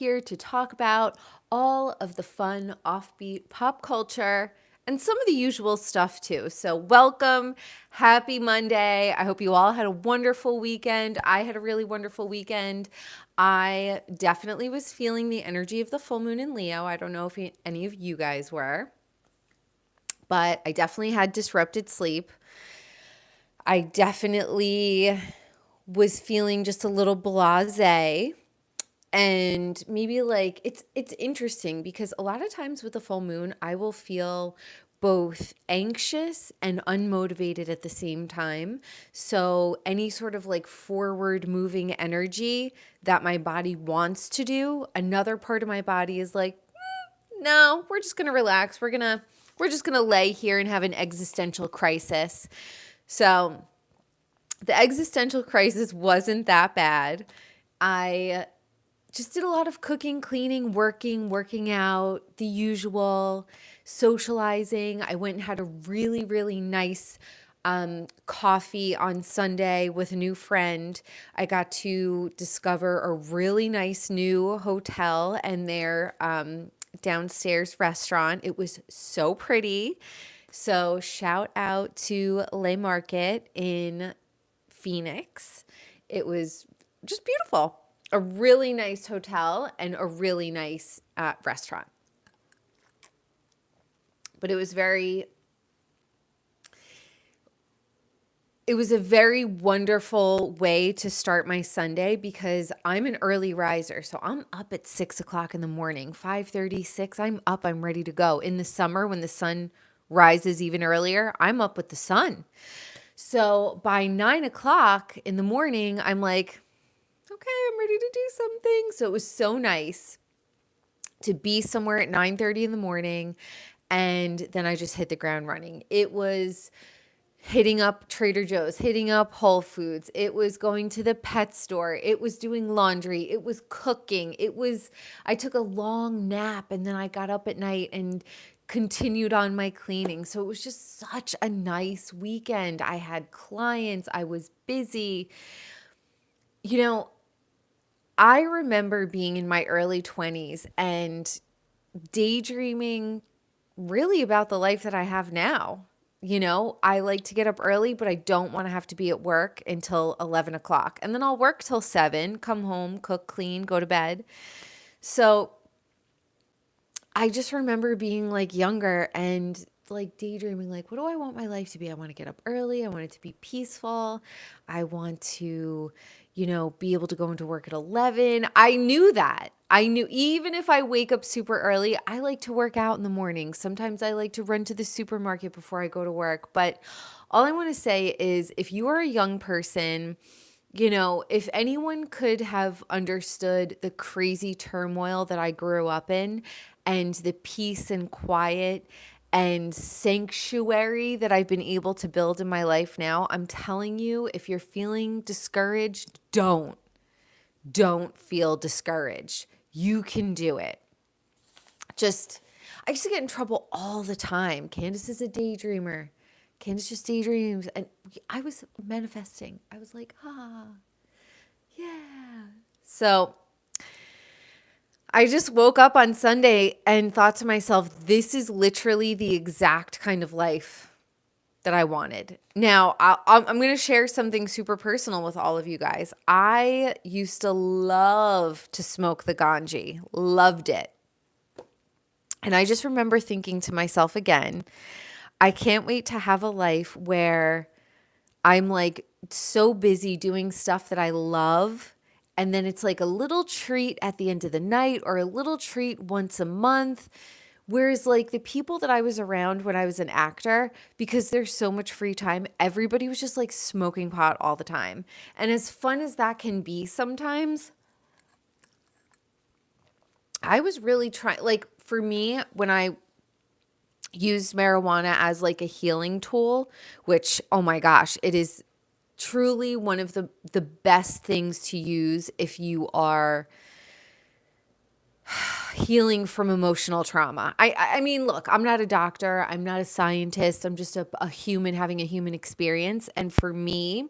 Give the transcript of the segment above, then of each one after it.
here to talk about all of the fun, offbeat pop culture and some of the usual stuff too. So, welcome. Happy Monday. I hope you all had a wonderful weekend. I had a really wonderful weekend. I definitely was feeling the energy of the full moon in Leo. I don't know if any of you guys were, but I definitely had disrupted sleep. I definitely was feeling just a little blasé. And maybe like it's interesting because a lot of times with the full moon, I will feel both anxious and unmotivated at the same time. So any sort of like forward moving energy that my body wants to do, another part of my body is like, no, we're just going to relax. We're just going to lay here and have an existential crisis. So the existential crisis wasn't that bad. I just did a lot of cooking, cleaning, working out, the usual, socializing. I went and had a really, really nice coffee on Sunday with a new friend. I got to discover a really nice new hotel and their downstairs restaurant. It was so pretty. So shout out to Le Market in Phoenix. It was just beautiful. A really nice hotel and a really nice restaurant. But it was a very wonderful way to start my Sunday because I'm an early riser. So I'm up at 6 o'clock in the morning, 5:36. I'm up, I'm ready to go. In the summer when the sun rises even earlier, I'm up with the sun. So by 9 o'clock in the morning, I'm like, okay, I'm ready to do something. So it was so nice to be somewhere at 9:30 in the morning, and then I just hit the ground running. It was hitting up Trader Joe's, hitting up Whole Foods. It was going to the pet store. It was doing laundry. It was cooking. I took a long nap and then I got up at night and continued on my cleaning. So it was just such a nice weekend. I had clients. I was busy. You know, I remember being in my early 20s and daydreaming really about the life that I have now. I like to get up early, but I don't want to have to be at work until 11 o'clock. And then I'll work till 7, come home, cook, clean, go to bed. So I just remember being like younger and like daydreaming, like, what do I want my life to be? I want to get up early. I want it to be peaceful. I want to, be able to go into work at 11. I knew that. I knew even if I wake up super early, I like to work out in the morning. Sometimes I like to run to the supermarket before I go to work. But all I want to say is if you are a young person, if anyone could have understood the crazy turmoil that I grew up in and the peace and quiet and sanctuary that I've been able to build in my life now, I'm telling you, if you're feeling discouraged, don't feel discouraged. You can do it. I used to get in trouble all the time. Candace is a daydreamer. Candace just daydreams. And I was manifesting. I was like, yeah. So I just woke up on Sunday and thought to myself, this is literally the exact kind of life that I wanted. Now, I'm going to share something super personal with all of you guys. I used to love to smoke the ganji, loved it. And I just remember thinking to myself again, I can't wait to have a life where I'm like so busy doing stuff that I love. And then it's like a little treat at the end of the night or a little treat once a month. Whereas like the people that I was around when I was an actor, because there's so much free time, everybody was just like smoking pot all the time. And as fun as that can be sometimes, I was really trying, like for me, when I used marijuana as like a healing tool, which, oh my gosh, it is truly one of the best things to use if you are healing from emotional trauma. I mean, look, I'm not a doctor. I'm not a scientist. I'm just a human having a human experience. And for me,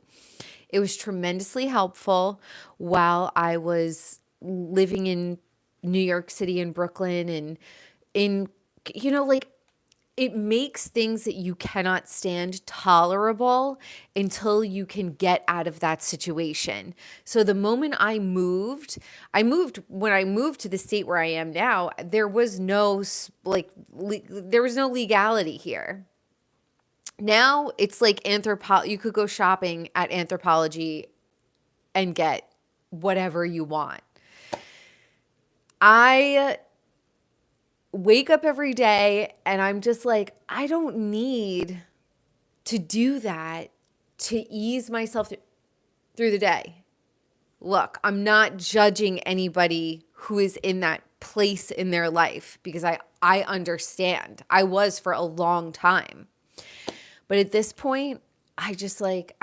it was tremendously helpful while I was living in New York City and Brooklyn and in, like it makes things that you cannot stand tolerable until you can get out of that situation. So the moment when I moved to the state where I am now, there was no there was no legality here. Now it's like you could go shopping at Anthropologie and get whatever you want. I wake up every day and I'm just like, I don't need to do that to ease myself through the day. Look, I'm not judging anybody who is in that place in their life because I understand. I was for a long time. But at this point, I'm just like,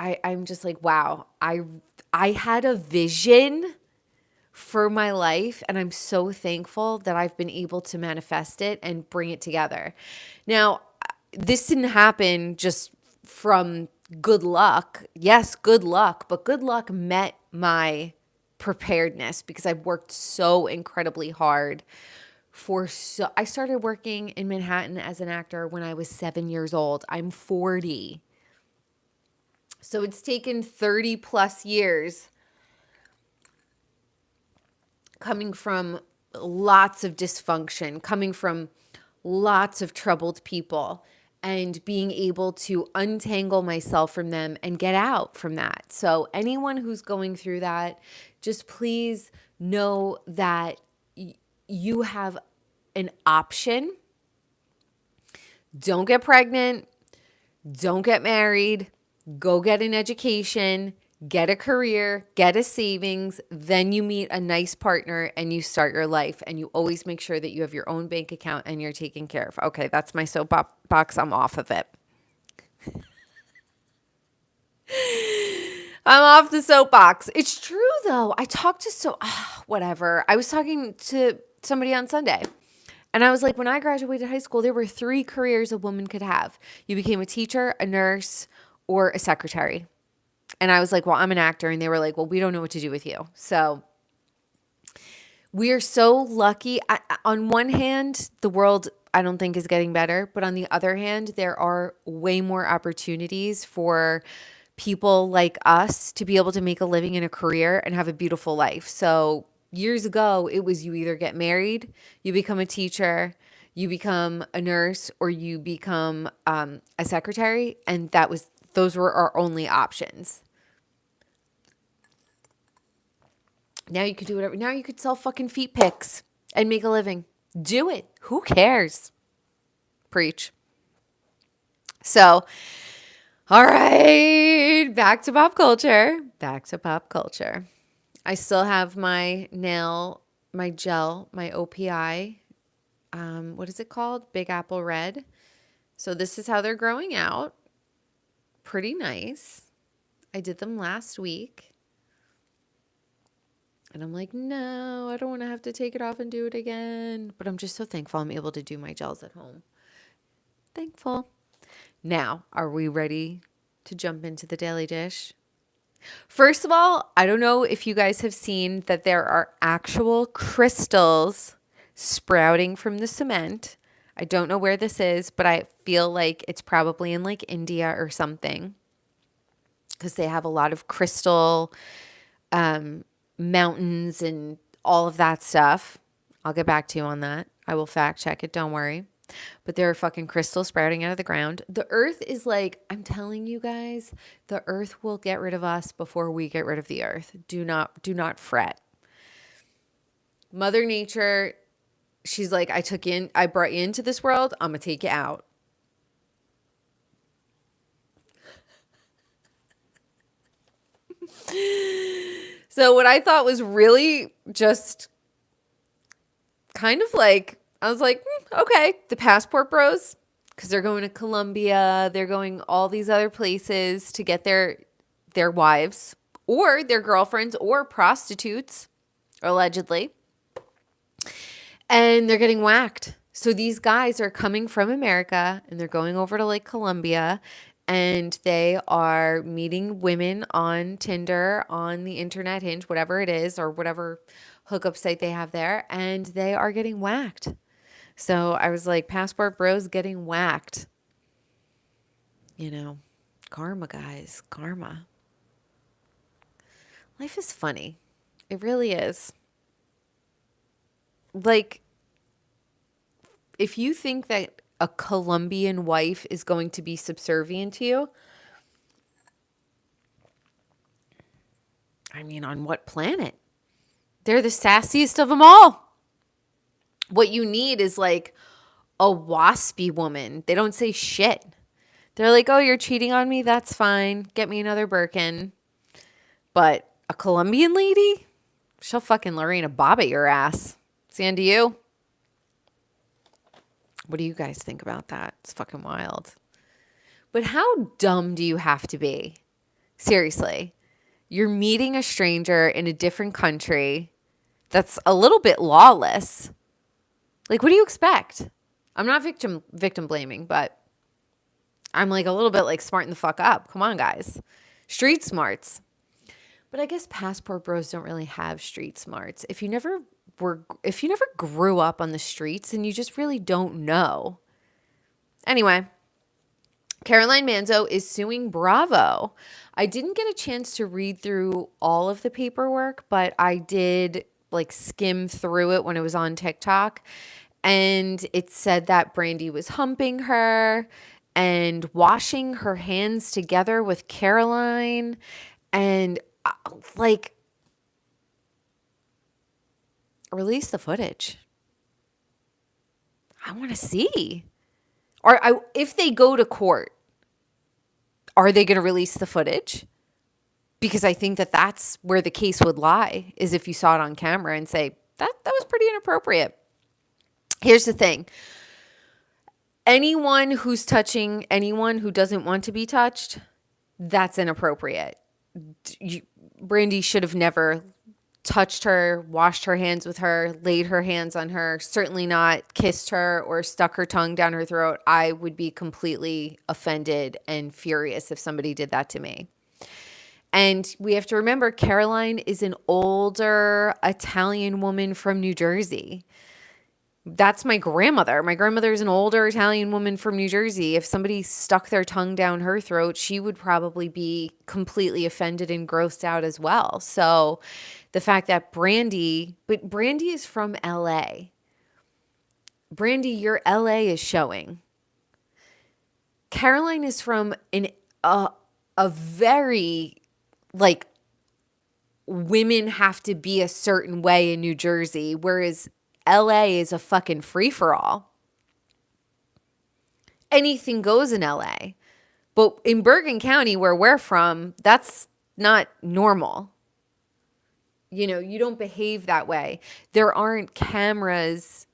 wow, I had a vision for my life, and I'm so thankful that I've been able to manifest it and bring it together. Now, this didn't happen just from good luck. Yes, good luck, but good luck met my preparedness because I've worked so incredibly hard I started working in Manhattan as an actor when I was 7 years old. I'm 40. So it's taken 30 plus years, coming from lots of dysfunction, coming from lots of troubled people, and being able to untangle myself from them and get out from that. So anyone who's going through that, just please know that you have an option. Don't get pregnant. Don't get married. Go get an education. Get a career. Get a savings. Then you meet a nice partner and you start your life. And you always make sure that you have your own bank account and you're taken care of. Okay, that's my soapbox. I'm off of it. I'm off the soapbox. It's true, though. I talked to whatever. I was talking to somebody on Sunday. And I was like, when I graduated high school, there were 3 careers a woman could have. You became a teacher, a nurse, or a secretary. And I was like, well, I'm an actor. And they were like, well, we don't know what to do with you. So we are so lucky. On one hand, the world, I don't think, is getting better. But on the other hand, there are way more opportunities for people like us to be able to make a living in a career and have a beautiful life. So years ago, it was you either get married, you become a teacher, you become a nurse, or you become a secretary, and those were our only options. Now you could do whatever. Now you could sell fucking feet pics and make a living. Do it. Who cares? Preach. So, all right, back to pop culture. I still have my gel, my OPI. What is it called? Big Apple Red. So this is how they're growing out. Pretty nice. I did them last week. And I'm like, no, I don't want to have to take it off and do it again. But I'm just so thankful I'm able to do my gels at home. Thankful. Now, are we ready to jump into the daily dish? First of all, I don't know if you guys have seen that there are actual crystals sprouting from the cement. I don't know where this is, but I feel like it's probably in like India or something because they have a lot of crystal mountains and all of that stuff. I'll get back to you on that. I will fact check it. Don't worry. But there are fucking crystals sprouting out of the ground. The earth is like, I'm telling you guys, the earth will get rid of us before we get rid of the earth. Do not fret. Mother Nature, she's like, I brought you into this world. I'm going to take you out. So what I thought was really just kind of like, I was like, okay, the passport bros, because they're going to Colombia, they're going all these other places to get their wives or their girlfriends or prostitutes, allegedly, and they're getting whacked. So these guys are coming from America and they're going over to like Colombia and they are meeting women on Tinder, on the internet, Hinge, whatever it is, or whatever hookup site they have there, and they are getting whacked. So I was like, Passport Bros getting whacked. You know, karma, guys, karma. Life is funny. It really is. Like, if you think that a Colombian wife is going to be subservient to you, I mean, on what planet? They're the sassiest of them all. What you need is like a waspy woman. They don't say shit. They're like, oh, you're cheating on me? That's fine. Get me another Birkin. But a Colombian lady? She'll fucking Lorena Bob at your ass. It's to you. What do you guys think about that? It's fucking wild. But how dumb do you have to be? Seriously. You're meeting a stranger in a different country that's a little bit lawless. Like, what do you expect? I'm not victim blaming, but I'm like a little bit like smarten the fuck up. Come on, guys. Street smarts. But I guess Passport Bros don't really have street smarts. If you never grew up on the streets, and you just really don't know. Anyway, Caroline Manzo is suing Bravo. I didn't get a chance to read through all of the paperwork, but I did like skim through it when it was on TikTok. And it said that Brandy was humping her and washing her hands together with Caroline. And like, release the footage. I want to see. Or if they go to court, are they going to release the footage? Because I think that that's where the case would lie, is if you saw it on camera and say, that was pretty inappropriate. Here's the thing. Anyone who's touching anyone who doesn't want to be touched, that's inappropriate. Brandy should have never touched her, washed her hands with her, laid her hands on her, certainly not kissed her or stuck her tongue down her throat. I would be completely offended and furious if somebody did that to me. And we have to remember, Caroline is an older Italian woman from New Jersey. That's my grandmother. My grandmother is an older Italian woman from New Jersey. If somebody stuck their tongue down her throat, she would probably be completely offended and grossed out as well. So the fact that Brandy is from LA. Brandy, your LA is showing. Caroline is from a very, like, women have to be a certain way in New Jersey, whereas LA is a fucking free-for-all. Anything goes in LA. But in Bergen County, where we're from, that's not normal. You know, you don't behave that way. There aren't cameras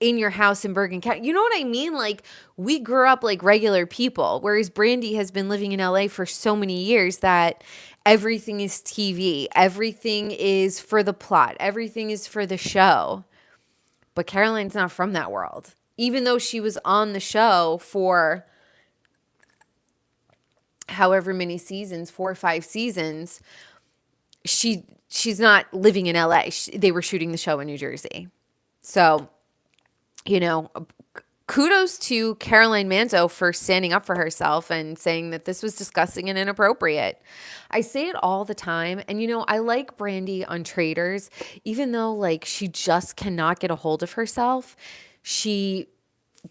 in your house in Bergen County. You know what I mean? Like, we grew up like regular people, whereas Brandy has been living in LA for so many years that everything is TV. Everything is for the plot. Everything is for the show. But Caroline's not from that world. Even though she was on the show for however many seasons, 4 or 5 seasons, she's not living in LA. They were shooting the show in New Jersey. So, you know, kudos to Caroline Manzo for standing up for herself and saying that this was disgusting and inappropriate. I say it all the time. And, you know, I like Brandy on Traitors, even though, like, she just cannot get a hold of herself. She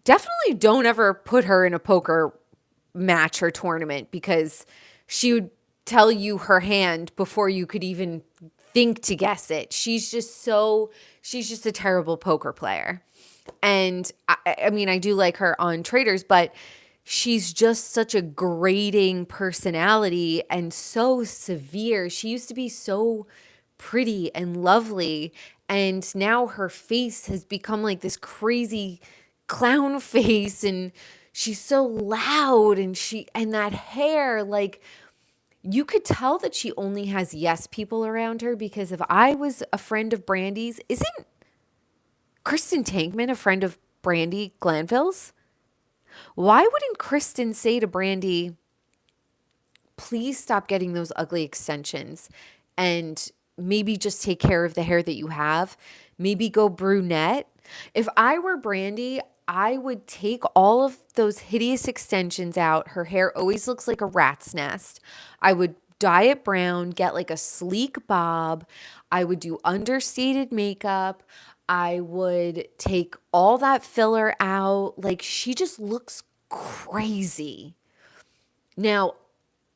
definitely don't ever put her in a poker match or tournament, because she would tell you her hand before you could even think to guess it. She's just a terrible poker player. And I mean, I do like her on Traitors, but she's just such a grating personality and so severe. She used to be so pretty and lovely, and now her face has become like this crazy clown face, and she's so loud, and that hair, like, you could tell that she only has yes people around her, because if I was a friend of Brandy's, isn't Kristen Tankman a friend of Brandy Glanville's? Why wouldn't Kristen say to Brandy, please stop getting those ugly extensions and maybe just take care of the hair that you have. Maybe go brunette. If I were Brandy, I would take all of those hideous extensions out. Her hair always looks like a rat's nest. I would dye it brown, get like a sleek bob. I would do understated makeup. I would take all that filler out. Like, she just looks crazy. Now,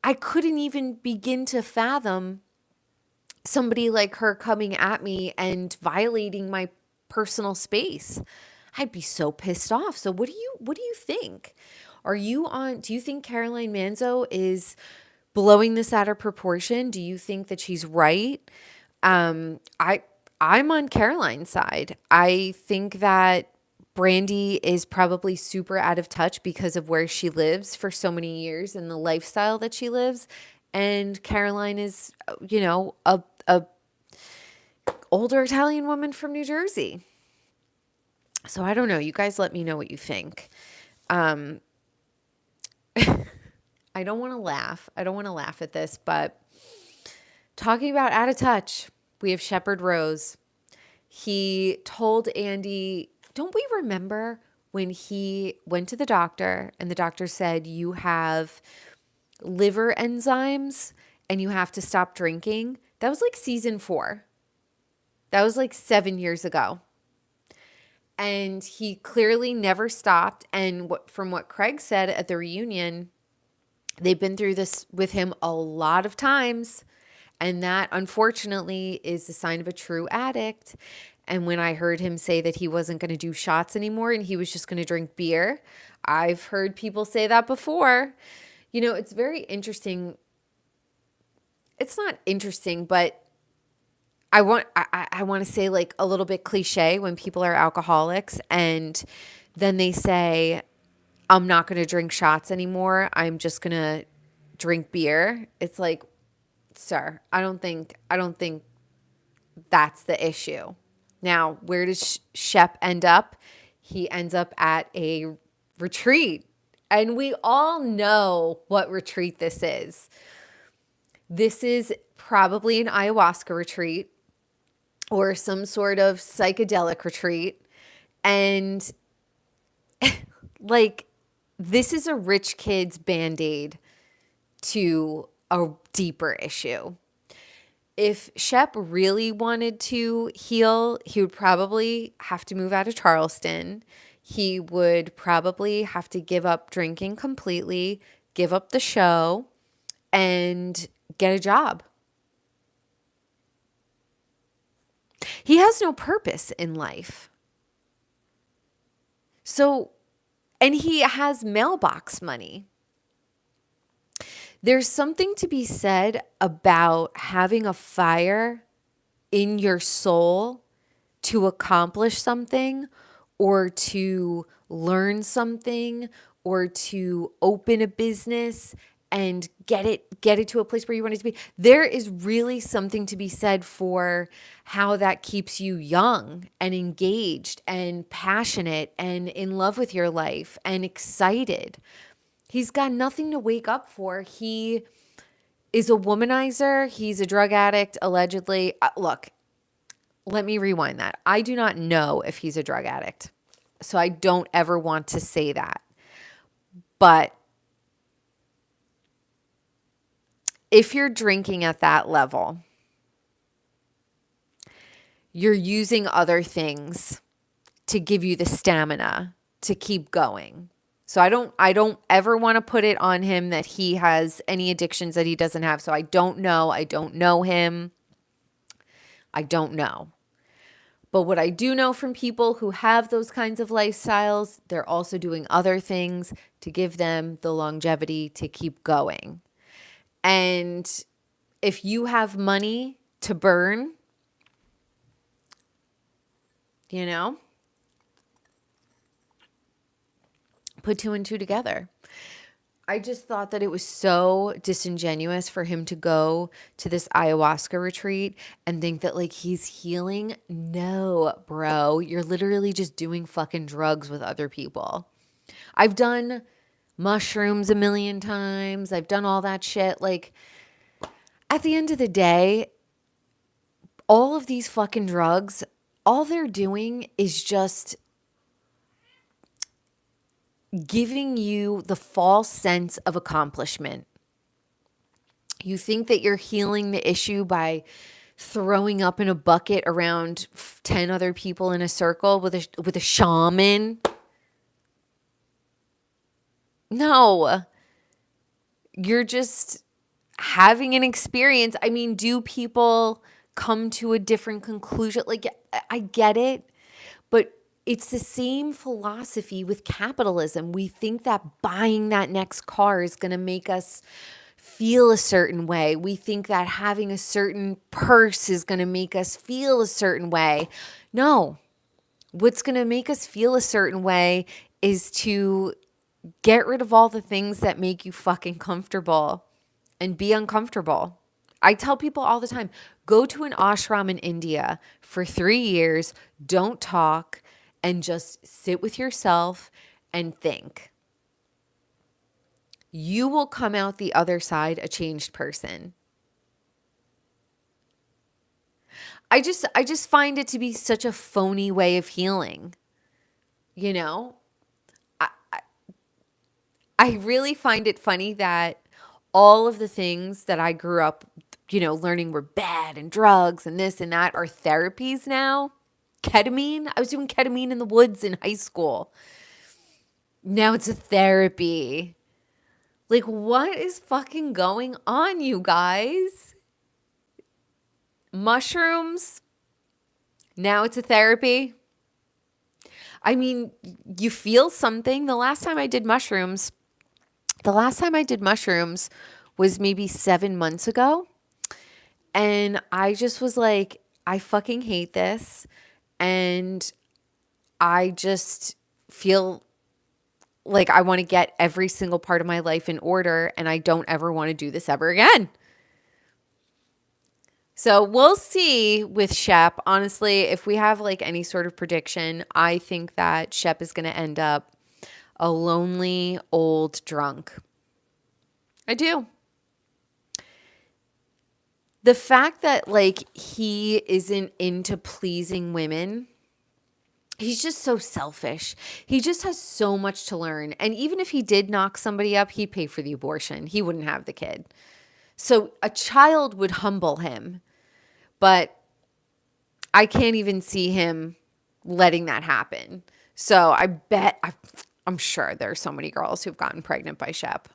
I couldn't even begin to fathom somebody like her coming at me and violating my personal space. I'd be so pissed off. So what do you think? Do you think Caroline Manzo is blowing this out of proportion? Do you think that she's right? I I'm on Caroline's side. I think that Brandy is probably super out of touch because of where she lives for so many years and the lifestyle that she lives. And Caroline is, a older Italian woman from New Jersey. So I don't know. You guys let me know what you think. I don't want to laugh. I don't want to laugh at this, but talking about out of touch, we have Shepherd Rose. He told Andy, don't we remember when he went to the doctor and the doctor said, you have liver enzymes and you have to stop drinking? That was like season 4. That was like 7 years ago. And he clearly never stopped. And from what Craig said at the reunion, they've been through this with him a lot of times. And that, unfortunately, is the sign of a true addict. And when I heard him say that he wasn't going to do shots anymore and he was just going to drink beer, I've heard people say that before. It's very interesting. It's not interesting, but I want to say like a little bit cliche when people are alcoholics and then they say, I'm not going to drink shots anymore. I'm just going to drink beer. It's like, sir, I don't think that's the issue. Now, where does Shep end up? He ends up at a retreat. And we all know what retreat this is. This is probably an ayahuasca retreat or some sort of psychedelic retreat. And like, this is a rich kid's Band-Aid to a deeper issue. If Shep really wanted to heal, he would probably have to move out of Charleston. He would probably have to give up drinking completely, give up the show, and get a job. He has no purpose in life. So, and he has mailbox money. There's something to be said about having a fire in your soul to accomplish something or to learn something or to open a business and get it to a place where you want it to be. There is really something to be said for how that keeps you young and engaged and passionate and in love with your life and excited. He's got nothing to wake up for. He is a womanizer. He's a drug addict, allegedly. Look, let me rewind that. I do not know if he's a drug addict, so I don't ever want to say that. But if you're drinking at that level, you're using other things to give you the stamina to keep going. So I don't ever want to put it on him that he has any addictions that he doesn't have. So I don't know. I don't know him. I don't know. But what I do know from people who have those kinds of lifestyles, they're also doing other things to give them the longevity to keep going. And if you have money to burn, put 2 and 2 together. I just thought that it was so disingenuous for him to go to this ayahuasca retreat and think that like he's healing. No, bro, you're literally just doing fucking drugs with other people. I've done mushrooms a million times. I've done all that shit. Like, at the end of the day, all of these fucking drugs, all they're doing is just giving you the false sense of accomplishment. You think that you're healing the issue by throwing up in a bucket around 10 other people in a circle with a shaman. No, you're just having an experience. I mean, do people come to a different conclusion? Like, I get it, but it's the same philosophy with capitalism. We think that buying that next car is going to make us feel a certain way. We think that having a certain purse is going to make us feel a certain way. No, what's going to make us feel a certain way is to get rid of all the things that make you fucking comfortable and be uncomfortable. I tell people all the time, go to an ashram in India for 3 years, don't talk, and just sit with yourself and think. You will come out the other side a changed person. I just find it to be such a phony way of healing. You know? I really find it funny that all of the things that I grew up, learning were bad and drugs and this and that are therapies now. Ketamine. I was doing ketamine in the woods in high school. Now it's a therapy. Like, what is fucking going on, you guys? Mushrooms. Now it's a therapy. I mean, you feel something. The last time I did mushrooms was maybe 7 months ago. And I just was like, I fucking hate this. And I just feel like I want to get every single part of my life in order. And I don't ever want to do this ever again. So we'll see with Shep. Honestly, if we have like any sort of prediction, I think that Shep is going to end up a lonely old drunk. I do. The fact that like he isn't into pleasing women, he's just so selfish. He just has so much to learn. And even if he did knock somebody up, he'd pay for the abortion. He wouldn't have the kid. So a child would humble him. But I can't even see him letting that happen. So I'm sure there are so many girls who've gotten pregnant by Shep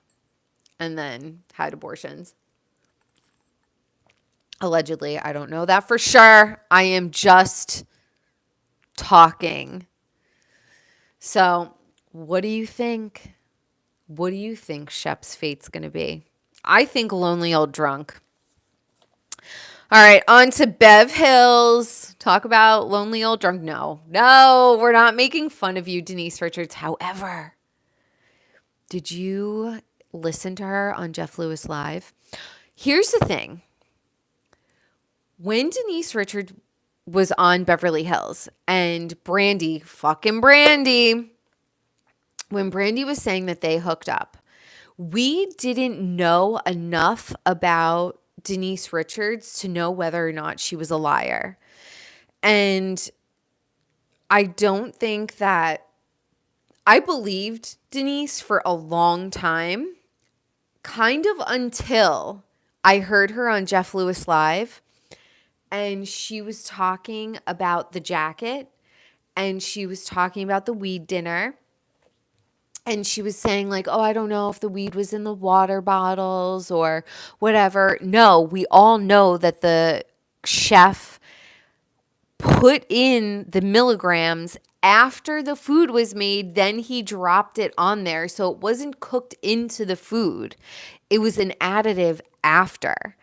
and then had abortions. Allegedly, I don't know that for sure. I am just talking. So what do you think? What do you think Shep's fate's going to be? I think lonely old drunk. All right, on to Bev Hills. Talk about lonely old drunk. No, we're not making fun of you, Denise Richards. However, did you listen to her on Jeff Lewis Live? Here's the thing. When Denise Richards was on Beverly Hills and Brandy, when Brandy was saying that they hooked up, we didn't know enough about Denise Richards to know whether or not she was a liar. And I don't think that I believed Denise for a long time, kind of until I heard her on Jeff Lewis Live and she was talking about the jacket and she was talking about the weed dinner. And she was saying like, oh, I don't know if the weed was in the water bottles or whatever. No, we all know that the chef put in the milligrams after the food was made. Then he dropped it on there. So it wasn't cooked into the food. It was an additive after.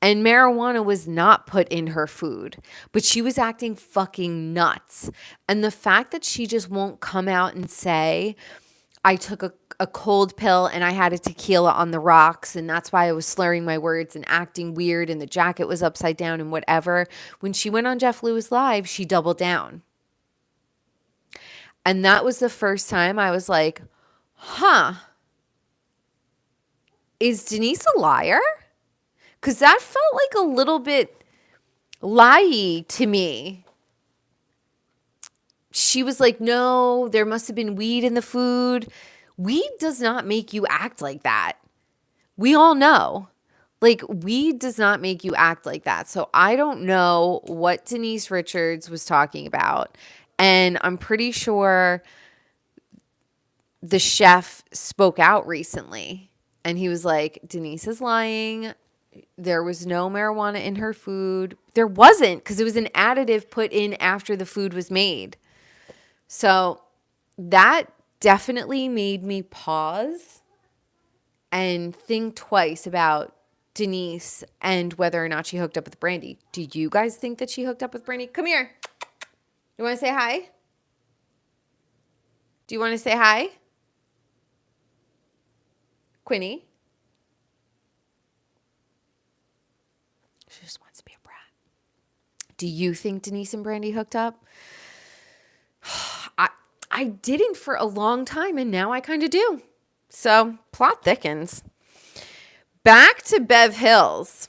And marijuana was not put in her food, but she was acting fucking nuts. And the fact that she just won't come out and say, I took a cold pill and I had a tequila on the rocks and that's why I was slurring my words and acting weird and the jacket was upside down and whatever. When she went on Jeff Lewis Live, she doubled down. And that was the first time I was like, is Denise a liar? Because that felt like a little bit lie to me. She was like, no, there must have been weed in the food. Weed does not make you act like that. We all know. Like, weed does not make you act like that. So I don't know what Denise Richards was talking about. And I'm pretty sure the chef spoke out recently. And he was like, Denise is lying. There was no marijuana in her food. There wasn't, because it was an additive put in after the food was made. So that definitely made me pause and think twice about Denise and whether or not she hooked up with Brandy. Do you guys think that she hooked up with Brandy? Come here. You want to say hi? Do you want to say hi? Quinny? She just wants to be a brat. Do you think Denise and Brandy hooked up? I didn't for a long time, and now I kind of do. So, plot thickens. Back to Bev Hills.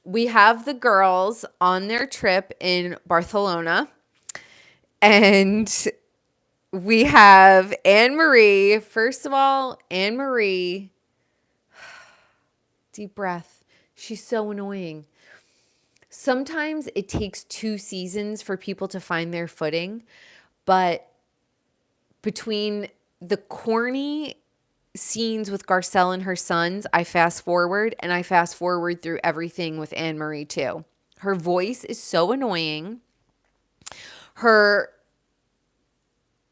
We have the girls on their trip in Barcelona, and we have Anne-Marie. First of all, Anne-Marie, deep breath. She's so annoying. Sometimes it takes 2 seasons for people to find their footing, but between the corny scenes with Garcelle and her sons, I fast forward, and I fast forward through everything with Anne-Marie too. Her voice is so annoying. Her,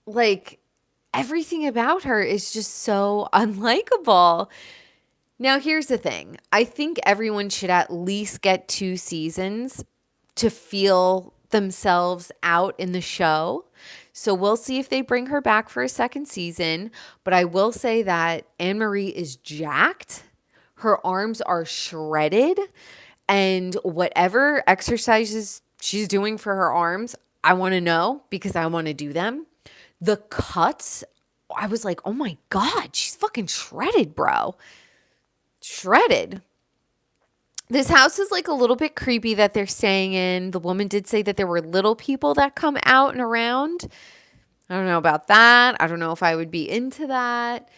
like, everything about her is just so unlikable. Now, here's the thing. I think everyone should at least get 2 seasons to feel themselves out in the show. So we'll see if they bring her back for a second season. But I will say that Anne-Marie is jacked. Her arms are shredded. And whatever exercises she's doing for her arms, I want to know because I want to do them. The cuts, I was like, oh my God, she's fucking shredded, bro. Shredded. This house is like a little bit creepy that they're staying in. The woman did say that there were little people that come out and around. I don't know about that. I don't know if I would be into that.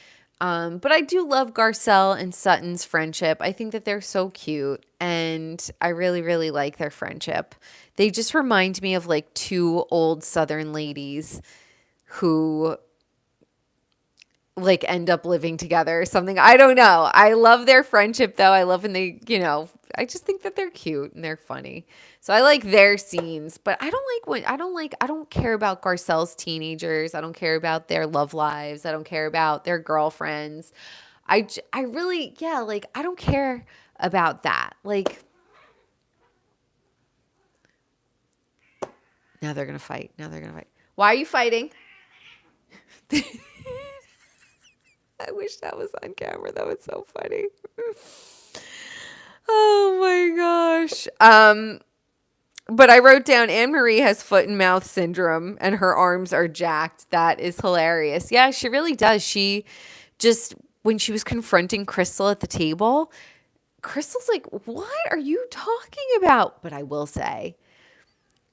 But I do love Garcelle and Sutton's friendship. I think that they're so cute, and I really, really like their friendship. They just remind me of like 2 old Southern ladies who like end up living together or something. I don't know. I love their friendship though. I love when they, I just think that they're cute and they're funny. So I like their scenes, but I don't care about Garcelle's teenagers. I don't care about their love lives. I don't care about their girlfriends. I really, yeah, like I don't care about that. Like now they're going to fight. Why are you fighting? I wish that was on camera. That was so funny. Oh my gosh. But I wrote down Anne-Marie has foot and mouth syndrome and her arms are jacked. That is hilarious. Yeah, she really does. She just, when she was confronting Crystal at the table, Crystal's like, what are you talking about? But I will say,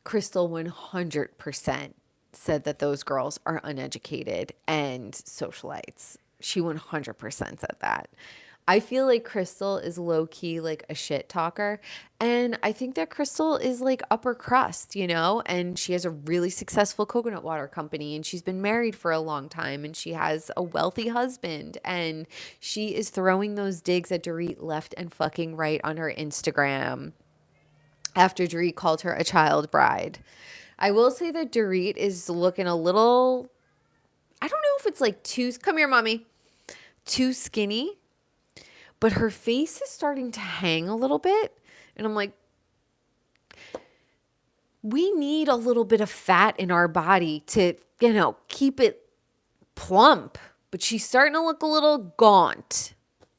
Crystal 100% said that those girls are uneducated and socialites. She 100% said that. I feel like Crystal is low-key like a shit talker. And I think that Crystal is like upper crust, and she has a really successful coconut water company and she's been married for a long time and she has a wealthy husband and she is throwing those digs at Dorit left and fucking right on her Instagram after Dorit called her a child bride. I will say that Dorit is looking a little, I don't know if it's like come here, mommy, too skinny, but her face is starting to hang a little bit. And I'm like, we need a little bit of fat in our body to, keep it plump. But she's starting to look a little gaunt.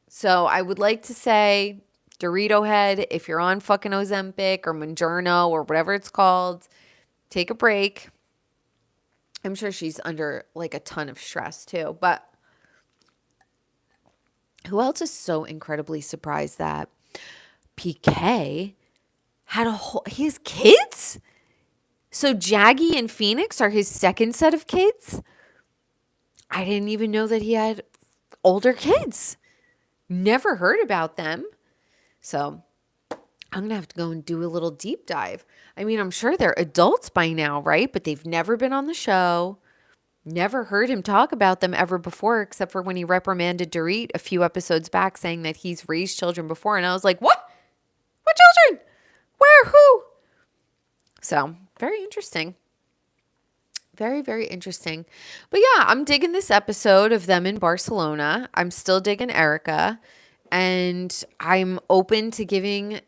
So I would like to say, Dorito head, if you're on fucking Ozempic or Mounjaro or whatever it's called, take a break. I'm sure she's under like a ton of stress too. But who else is so incredibly surprised that PK he has kids? So Jaggy and Phoenix are his second set of kids? I didn't even know that he had older kids. Never heard about them. So I'm going to have to go and do a little deep dive. I mean, I'm sure they're adults by now, right? But they've never been on the show. Never heard him talk about them ever before, except for when he reprimanded Dorit a few episodes back, saying that he's raised children before. And I was like, what? What children? Where? Who? So very interesting. Very, very interesting. But yeah, I'm digging this episode of them in Barcelona. I'm still digging Erica. And I'm open to giving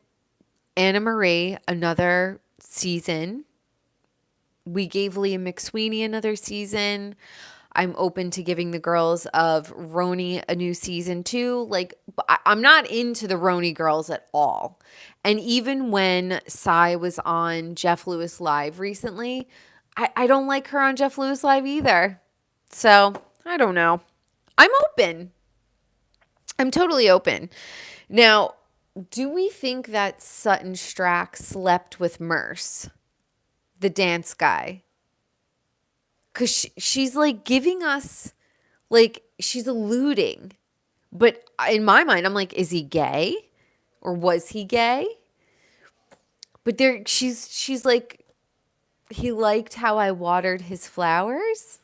Anna Marie another season. We gave Leah McSweeney another season. I'm open to giving the girls of Roni a new season too. Like, I'm not into the Roni girls at all. And even when Sai was on Jeff Lewis Live recently, I don't like her on Jeff Lewis Live either. So, I don't know. I'm open. I'm totally open. Now, do we think that Sutton Strack slept with Merce, the dance guy? Because she's like giving us, like, she's alluding. But in my mind, I'm like, is he gay? Or was he gay? But she's like, he liked how I watered his flowers.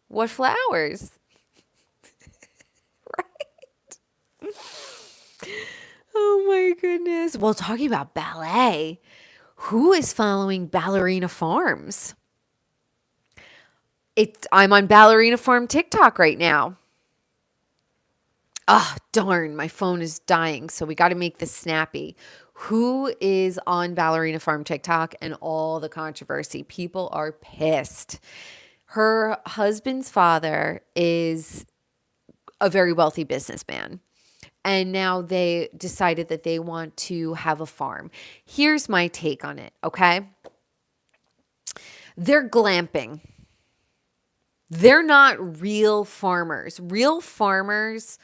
What flowers? Right? Oh my goodness. Well, talking about ballet, who is following Ballerina Farms? I'm on Ballerina Farm TikTok right now. Ah, darn, my phone is dying, so we got to make this snappy. Who is on Ballerina Farm TikTok and all the controversy? People are pissed. Her husband's father is a very wealthy businessman. And now they decided that they want to have a farm. Here's my take on it, okay? They're glamping. They're not real farmers. Real farmers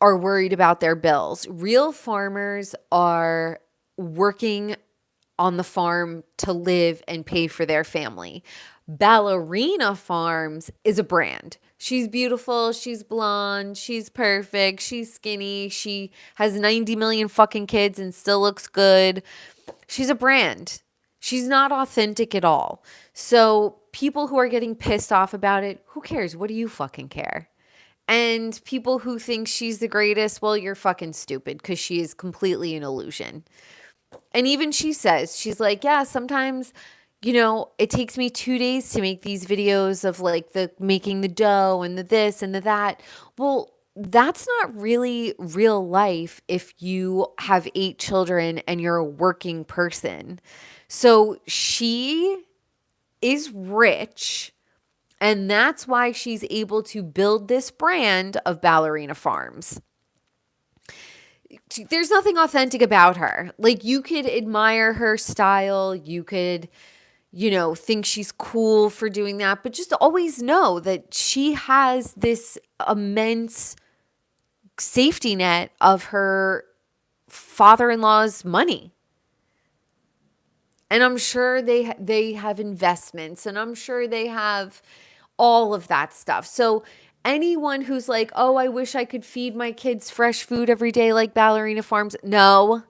are worried about their bills. Real farmers are working on the farm to live and pay for their family. Ballerina Farms is a brand. She's beautiful, she's blonde, she's perfect, she's skinny, she has 90 million fucking kids and still looks good. She's a brand. She's not authentic at all. So people who are getting pissed off about it, who cares? What do you fucking care? And people who think she's the greatest, well, you're fucking stupid because she is completely an illusion. And even she says, she's like, yeah, sometimes, it takes me 2 days to make these videos of like the making the dough and the this and the that. Well, that's not really real life if you have 8 children and you're a working person. So she is rich, and that's why she's able to build this brand of Ballerina Farms. There's nothing authentic about her. Like, you could admire her style. You could, think she's cool for doing that. But just always know that she has this immense safety net of her father-in-law's money. And I'm sure they have investments, and I'm sure they have all of that stuff. So anyone who's like, oh, I wish I could feed my kids fresh food every day like Ballerina Farms. No,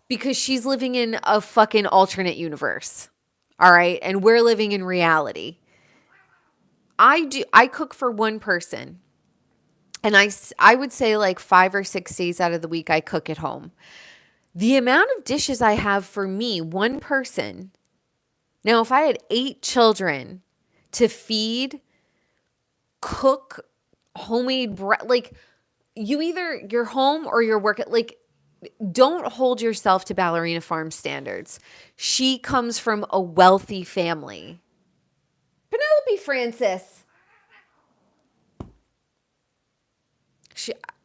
because she's living in a fucking alternate universe. All right. And we're living in reality. I cook for one person, and I would say like 5 or 6 days out of the week, I cook at home. The amount of dishes I have for me, one person. Now, if I had 8 children to feed, cook, homemade bread, like, you're home or you're working. Like, don't hold yourself to Ballerina Farm standards. She comes from a wealthy family. Penelope Francis.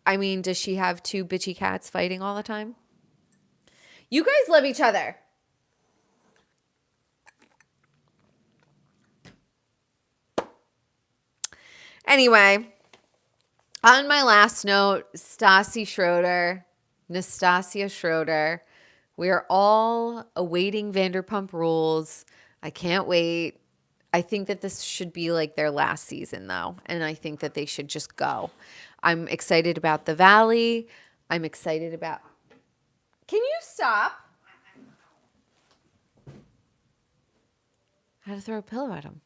Does she have 2 bitchy cats fighting all the time? You guys love each other. Anyway, on my last note, Stassi Schroeder, Nastasia Schroeder. We are all awaiting Vanderpump Rules. I can't wait. I think that this should be like their last season, though, and I think that they should just go. I'm excited about the Valley. I'm excited about. Can you stop? I had to throw a pillow at him.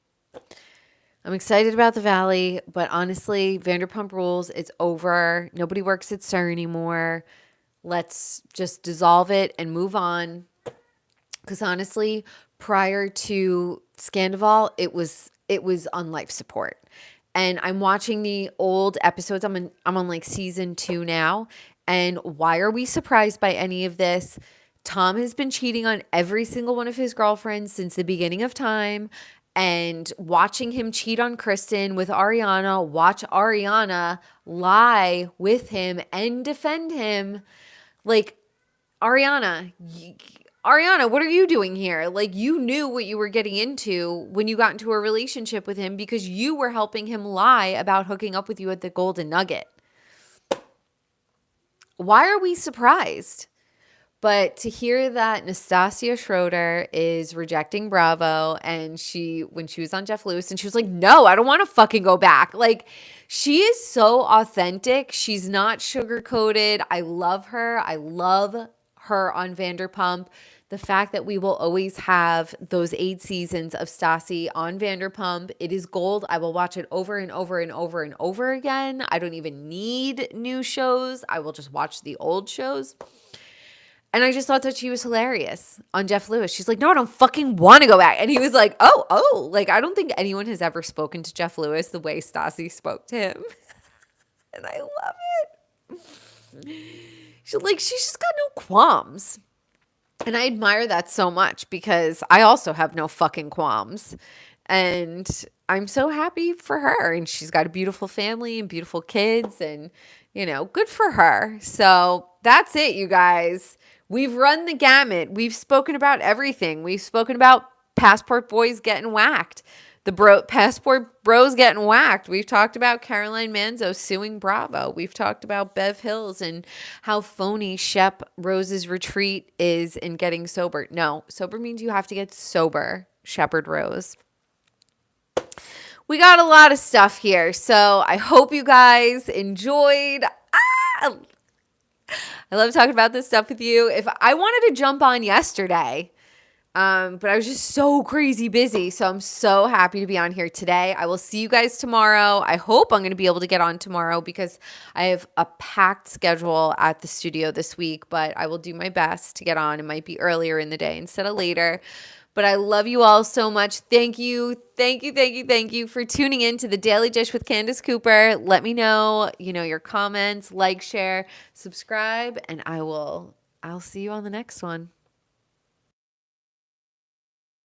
I'm excited about the Valley, but honestly, Vanderpump Rules, it's over. Nobody works at SUR anymore. Let's just dissolve it and move on. Because honestly, prior to Scandival, it was on life support. And I'm watching the old episodes. I'm on like season 2 now. And why are we surprised by any of this? Tom has been cheating on every single one of his girlfriends since the beginning of time. And watching him cheat on Kristen with Ariana, watch Ariana lie with him and defend him. Like, Ariana, what are you doing here? Like, you knew what you were getting into when you got into a relationship with him because you were helping him lie about hooking up with you at the Golden Nugget. Why are we surprised? But to hear that Nastasia Schroeder is rejecting Bravo, and when she was on Jeff Lewis, and she was like, no, I don't want to fucking go back. Like, she is so authentic. She's not sugar-coated. I love her. I love her on Vanderpump. The fact that we will always have those 8 seasons of Stassi on Vanderpump, it is gold. I will watch it over and over and over and over again. I don't even need new shows. I will just watch the old shows. And I just thought that she was hilarious on Jeff Lewis. She's like, no, I don't fucking want to go back. And he was like, oh. Like, I don't think anyone has ever spoken to Jeff Lewis the way Stassi spoke to him. And I love it. She's just got no qualms. And I admire that so much because I also have no fucking qualms. And I'm so happy for her. And she's got a beautiful family and beautiful kids. And, good for her. So that's it, you guys. We've run the gamut. We've spoken about everything. We've spoken about Passport Boys getting whacked. Passport Bros getting whacked. We've talked about Caroline Manzo suing Bravo. We've talked about Bev Hills and how phony Shep Rose's retreat is in getting sober. No, sober means you have to get sober, Shepherd Rose. We got a lot of stuff here, so I hope you guys enjoyed. I love talking about this stuff with you. If I wanted to jump on yesterday, but I was just so crazy busy. So I'm so happy to be on here today. I will see you guys tomorrow. I hope I'm going to be able to get on tomorrow because I have a packed schedule at the studio this week, but I will do my best to get on. It might be earlier in the day instead of later. But I love you all so much. Thank you for tuning in to the Daily Dish with Candace Cooper. Let me know, your comments, like, share, subscribe, and I'll see you on the next one.